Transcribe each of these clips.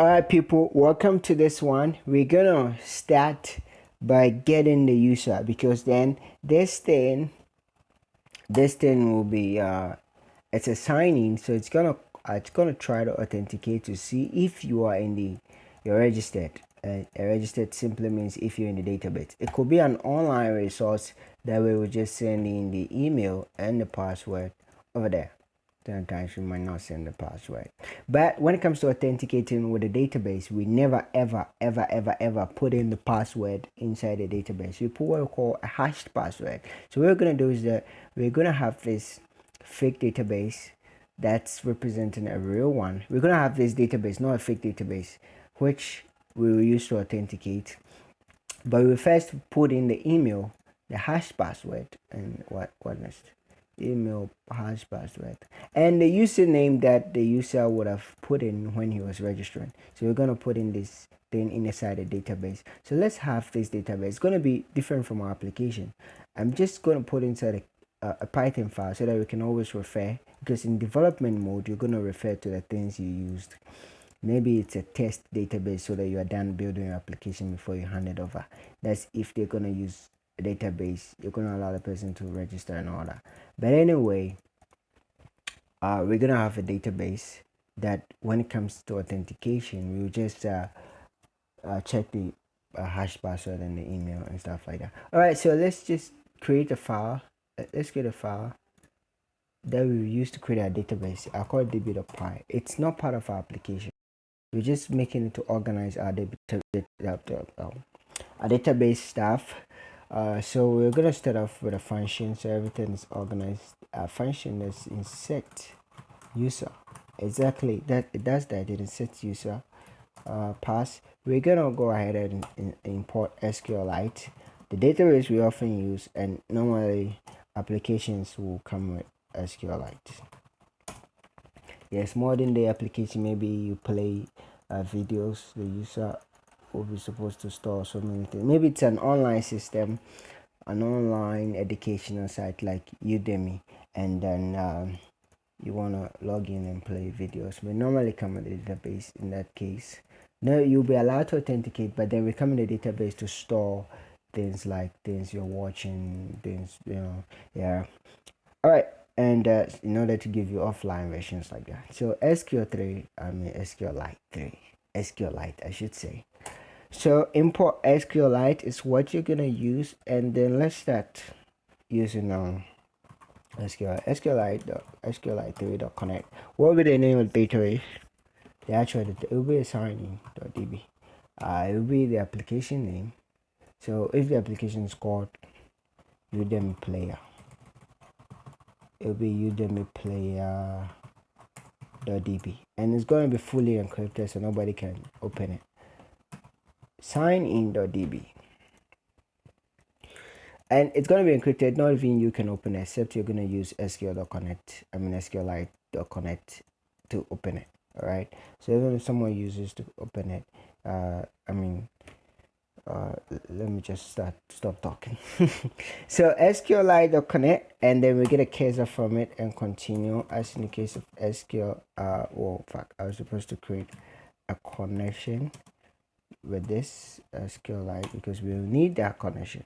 All right, people, welcome to this one. We're gonna start by getting the user, because then this thing will be it's a sign-in, so it's gonna try to authenticate to see if you are in the you're registered. Registered simply means if you're in the database. It could be an online resource that we will just send in the email and the password over there. Sometimes we might not send the password. But when it comes to authenticating with the database, we never ever put in the password inside the database. We put what we call a hashed password. So what we're gonna do is that we're gonna have this fake database that's representing a real one. We're gonna have this database, not a fake database, which we will use to authenticate. But we first put in the email, the hash password, and what next? Email hash password and the username that the user would have put in when he was registering. So we're going to put in this thing inside the database. So let's have this database. It's going to be different from our application. I'm just going to put inside a Python file so that we can always refer, because in development mode you're going to refer to the things you used. Maybe it's a test database so that you are done building your application before you hand it over. That's if they're going to use a database, you're going to allow the person to register and all that. But anyway, we're going to have a database that when it comes to authentication, we will just check the hash password and the email and stuff like that. All right, so let's just create a file. Let's create a file that we will use to create our database. I'll call it db.py. It's not part of our application. We're just making it to organize our database stuff. So we're gonna start off with a function, so everything is organized. A function is insert user. Exactly that, it does that. It insert user pass. We're gonna go ahead and import SQLite, the database we often use, and normally applications will come with SQLite. Yes, modern day application, maybe you play videos, the user will be supposed to store so many things. Maybe it's an online system, an online educational site like Udemy, and then you want to log in and play videos. We normally come in the database in that case. Now you'll be allowed to authenticate, but then we come in the database to store things like things you're watching, things, yeah. All right. And in order to give you offline versions like that, so SQLite 3, SQLite I should say. So import SQLite is what you're gonna use, and then let's start using SQLite3.connect. What will be the name of the database? The actual it will be assigning.db. It will be the application name. So if the application is called Udemy Player, it'll be Udemy Player.db, and it's going to be fully encrypted so nobody can open it. Sign-in.db, and it's going to be encrypted. Not even you can open it, except you're going to use SQLite.connect to open it. All right, so even if someone uses to open it, let me just stop talking. So SQLite.connect, and then we get a cursor from it and continue. As in the case of SQL, I was supposed to create a connection with this SQLite because we will need that connection.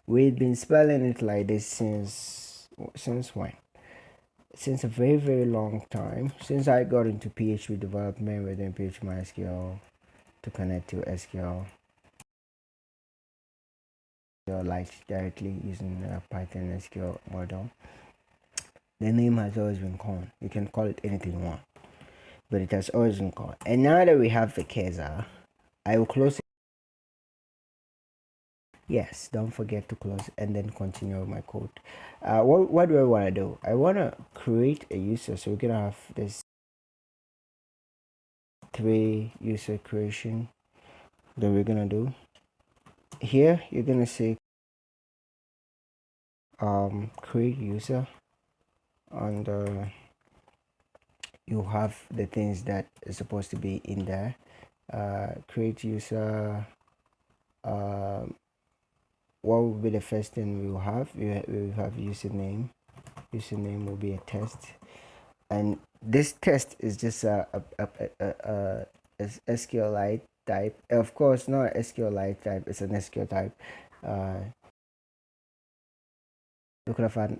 We've been spelling it like this since when? Since a very long time. Since I got into PHP development within PHP MySQL to connect to SQLite directly using Python SQL model. The name has always been called. You can call it anything you want, but it has always been called. And now that we have the cursor, I will close it. Yes, don't forget to close and then continue with my code. What do I want to do? I want to create a user. So we're gonna have this 3 user creation that we're gonna do. Here you're gonna say create user, and you have the things that is supposed to be in there. Create user. What will be the first thing we will have? We will have username. Username will be a test, and this test is just a SQLite type. Of course, not SQLite type. It's an SQL type. You could have had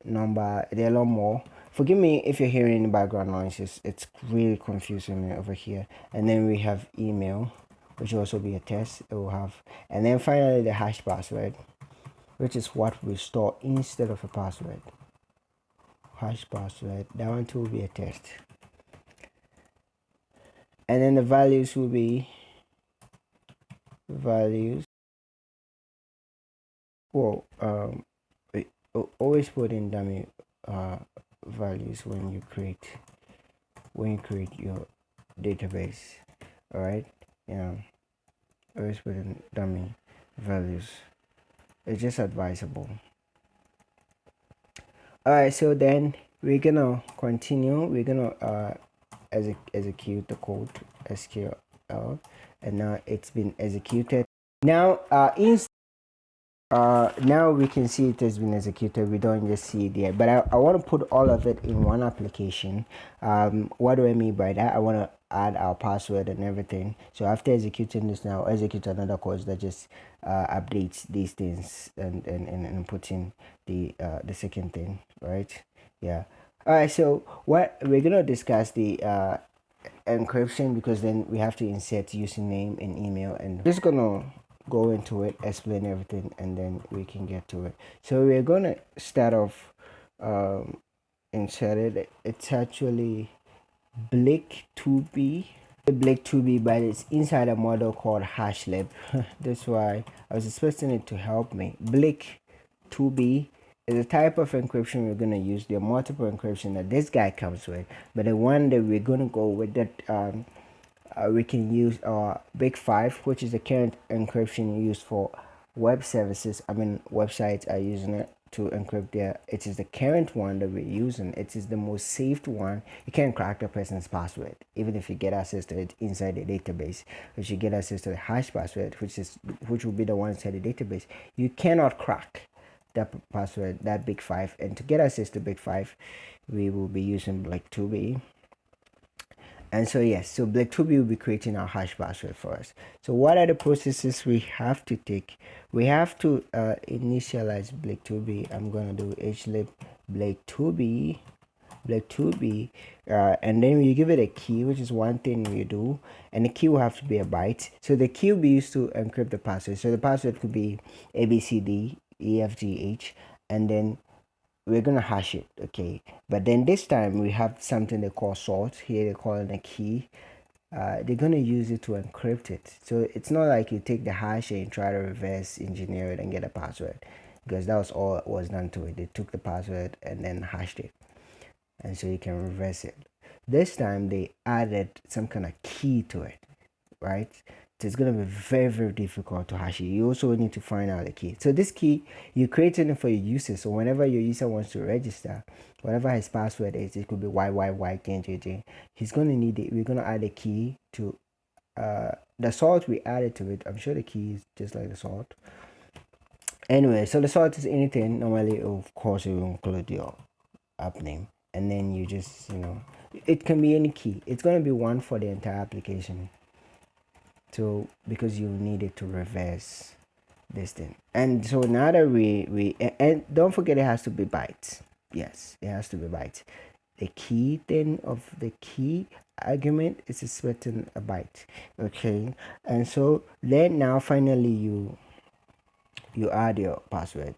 number. There are a lot more. Forgive me if you're hearing background noises. It's really confusing me over here. And then we have email, which will also be a test. It will have, and then finally the hash password, which is what we store instead of a password. Hash password. That one too will be a test. And then the values will be values. Well, always put in dummy values when you create your database. All right, yeah, always put in dummy values. It's just advisable. All right, so then we're gonna continue. We're gonna execute the code SQL, and now it's been executed. Now now we can see it has been executed. We don't just see it there, but I want to put all of it in one application. What do I mean by that? I want to add our password and everything. So after executing this, now execute another code that just updates these things and put in the second thing, right? Yeah. All right, so what we're gonna discuss the encryption, because then we have to insert username and email, and just gonna go into it, explain everything, and then we can get to it. So we're gonna start off insert it. It's actually Blake2b. Blake2b, but it's inside a model called hashlib. That's why I was expecting it to help me. Blake2b is a type of encryption we're going to use. There are multiple encryption that this guy comes with, but the one that we're going to go with, that we can use our Big 5, which is the current encryption used for web services. I mean, websites are using it to encrypt their. It is the current one that we're using. It is the most safe one. You can't crack the person's password, even if you get access to it inside the database. If you get access to the hash password, which will be the one inside the database, you cannot crack that password, that Big 5. And to get access to Big 5, we will be using Blake2b. And so yes, so Blake2b will be creating our hash password for us. So what are the processes we have to take? We have to initialize Blake2b. I'm gonna do hlib Blake2b, and then you give it a key, which is one thing you do, and the key will have to be a byte. So the key will be used to encrypt the password. So the password could be ABCDEFGH, and then we're gonna hash it, okay? But then this time we have something they call salt. Here they call it a key. They're gonna use it to encrypt it. So it's not like you take the hash and try to reverse engineer it and get a password, because that was all it was done to it. They took the password and then hashed it, and so you can reverse it. This time they added some kind of key to it, right? So it's going to be very, very difficult to hash it. You also need to find out the key. So this key, you created it for your user. So whenever your user wants to register, whatever his password is, it could be YYYJJJ. He's going to need it. We're going to add a key to the salt we added to it. I'm sure the key is just like the salt. Anyway, so the salt is anything. Normally, of course, it will include your app name. And then you just, it can be any key. It's going to be one for the entire application. So because you need it to reverse this thing. And so now that we and don't forget, it has to be bytes. Yes, it has to be bytes. The key thing of the key argument is expecting a byte. Okay, and so then now finally you add your password,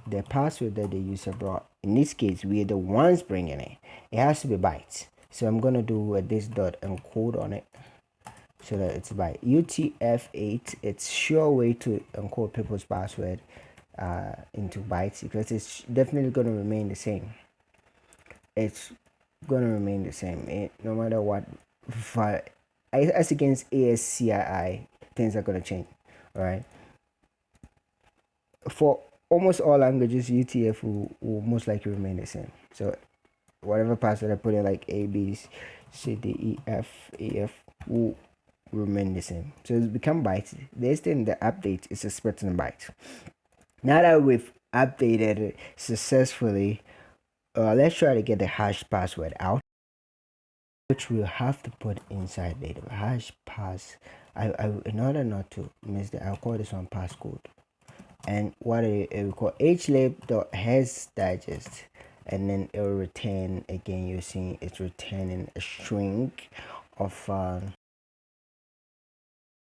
the password that the user brought. In this case, we are the ones bringing it. It has to be bytes. So I'm gonna do this dot encode on it, so that it's by UTF-8. It's sure way to encode people's password into bytes, because it's definitely going to remain the same. It's going to remain the same no matter what. As against ASCII, things are going to change. All right, for almost all languages, UTF will most likely remain the same. So whatever password I put in, like A, B, C, D, E, F, A, F, will remain the same. So it's become bytes. This thing, the update is expecting bytes. Now that we've updated it successfully, let's try to get the hash password out. which we'll have to put inside the hash pass. I in order not to miss that, I'll call this one passcode. And what it will call hlib.has digest, and then it will return again. You're seeing it's returning a string of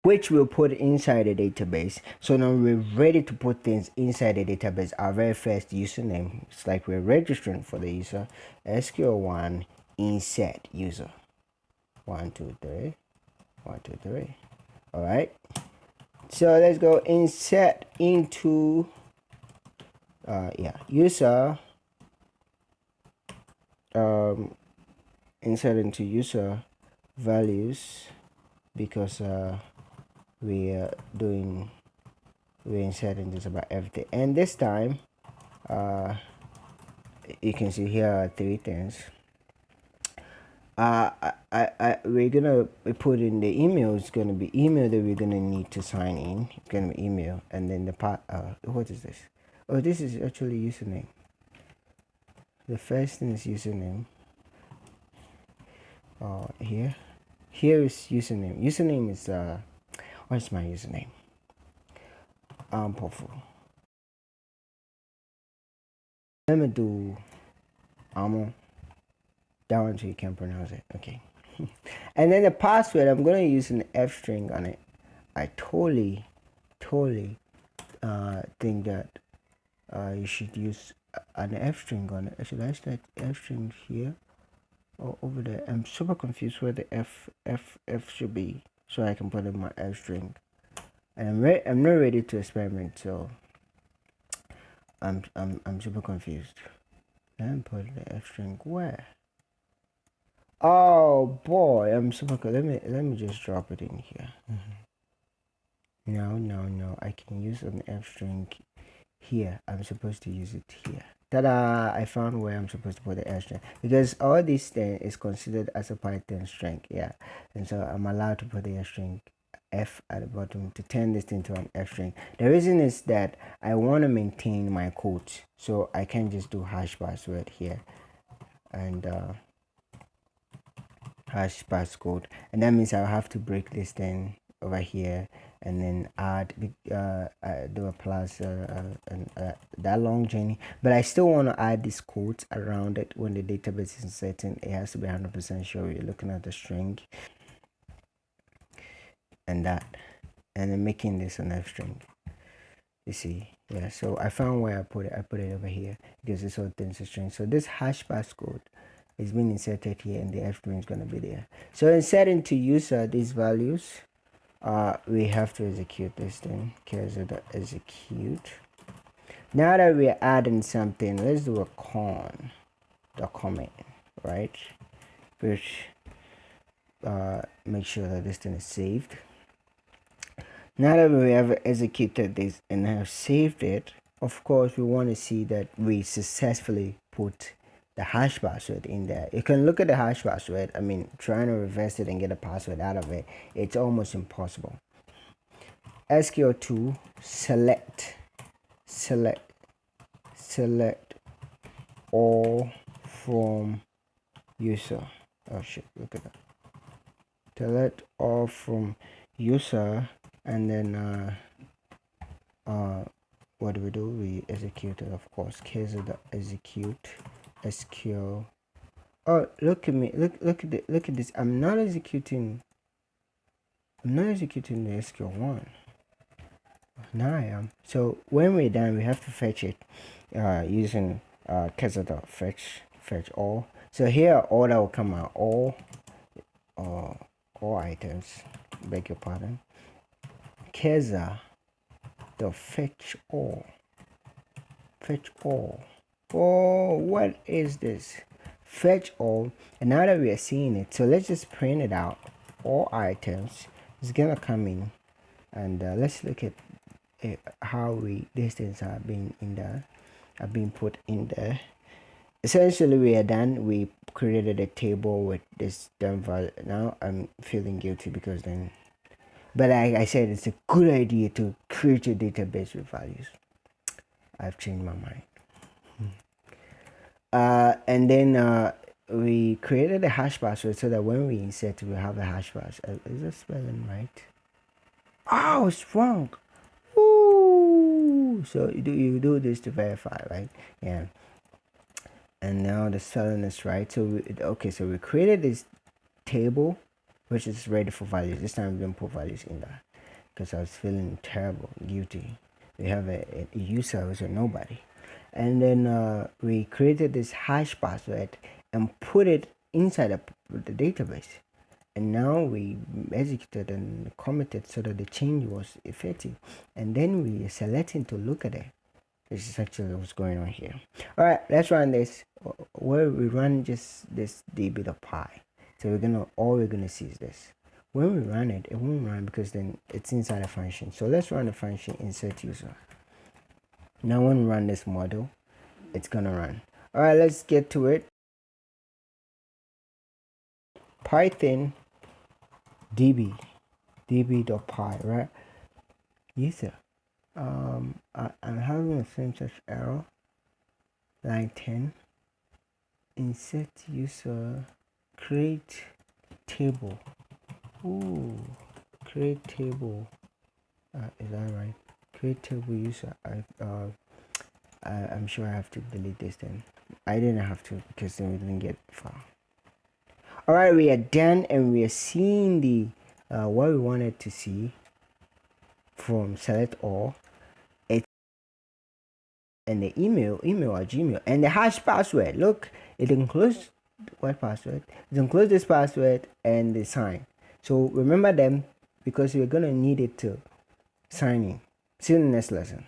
which we'll put inside the database. So now we're ready to put things inside the database. Our very first username, it's like we're registering for the user. SQL1 insert user 123 123. All right, so let's go insert into user, insert into user values, because we're inserting just about everything. And this time you can see here are three things. We're gonna put in the email. It's gonna be email that we're gonna need to sign in. It's gonna be email, and then the part what is this? Oh, this is actually username. The first thing is username. Here is username. Username is what's my username? Powerful. Let me do that one so you can pronounce it. Okay. And then the password, I'm gonna use an F string on it. I totally think that you should use an F string on it. Should I start F string here or over there? I'm super confused where the F should be, so I can put in my F string. And I'm not ready to experiment, so I'm super confused. Let me put the F string where? Oh boy, I'm super cool. Let me just drop it in here. No, I can use an F string here. I'm supposed to use it here. Ta-da! I found where I'm supposed to put the F string, because all this thing is considered as a Python string. Yeah, and so I'm allowed to put the F string F at the bottom to turn this into an F string. The reason is that I want to maintain my quotes, so I can't just do hash password here and hash passcode, and that means I'll have to break this thing over here and then add do a plus and that long journey. But I still want to add this quote around it. When the database is inserting, it has to be 100% sure you're looking at the string and that, and then making this an F string. You see, yeah. So I found where I put it over here, because this whole thing's a string. So this hash passcode is being inserted here, and the F string is going to be there. So insert into user these values. We have to execute this thing. Execute. Now that we're adding something, let's do a comment, right? Which make sure that this thing is saved. Now that we have executed this and have saved it, of course we want to see that we successfully put the hash password in there. You can look at the hash password. I mean, trying to reverse it and get a password out of it, it's almost impossible. SQL2 select all from user. Oh shit, look at that. Select all from user, and then what do? We execute it, of course. Execute SQL. Oh, look at me. Look at this. I'm not executing the SQL1. Now I am. So when we're done, we have to fetch it using fetch all. So here all that will come out, all items, beg your pardon. Keza the fetch all. Oh, what is this? Fetch all. And now that we are seeing it, so let's just print it out. All items is gonna come in, and let's look at how these things are being put in there. Essentially, we are done. We created a table with this dumb value. Now I'm feeling guilty because then, but I said it's a good idea to create a database with values. I've changed my mind. And then we created a hash password so that when we insert, we have a hash password. Is this spelling right? Oh, it's wrong. Ooh. So you do this to verify, right? Yeah. And now the spelling is right. So we created this table, which is ready for values. This time we didn't put values in there because I was feeling terrible, guilty. We have a user who's a nobody, and then we created this hash password and put it inside the database. And now we executed and committed so that the change was effective, and then we are selecting to look at it. This is actually what's going on here. All right, let's run this. Where we run just this db.py. So all we're gonna see is this. When we run it, it won't run because then it's inside a function. So let's run the function insert user. Now when we run this model, it's gonna run. All right, let's get to it. Python db.py, right? User. I'm having the same such error. Line 10. Insert user. Create table. Ooh, create table. Is that right? Create table user. I'm sure I have to delete this then. I didn't have to because then we didn't get far. All right, we are done and we are seeing the what we wanted to see from select all. And the email or Gmail, and the hash password. Look, it includes what password? It includes this password and the sign. So remember them because you're gonna need it to sign in. See you in the next lesson.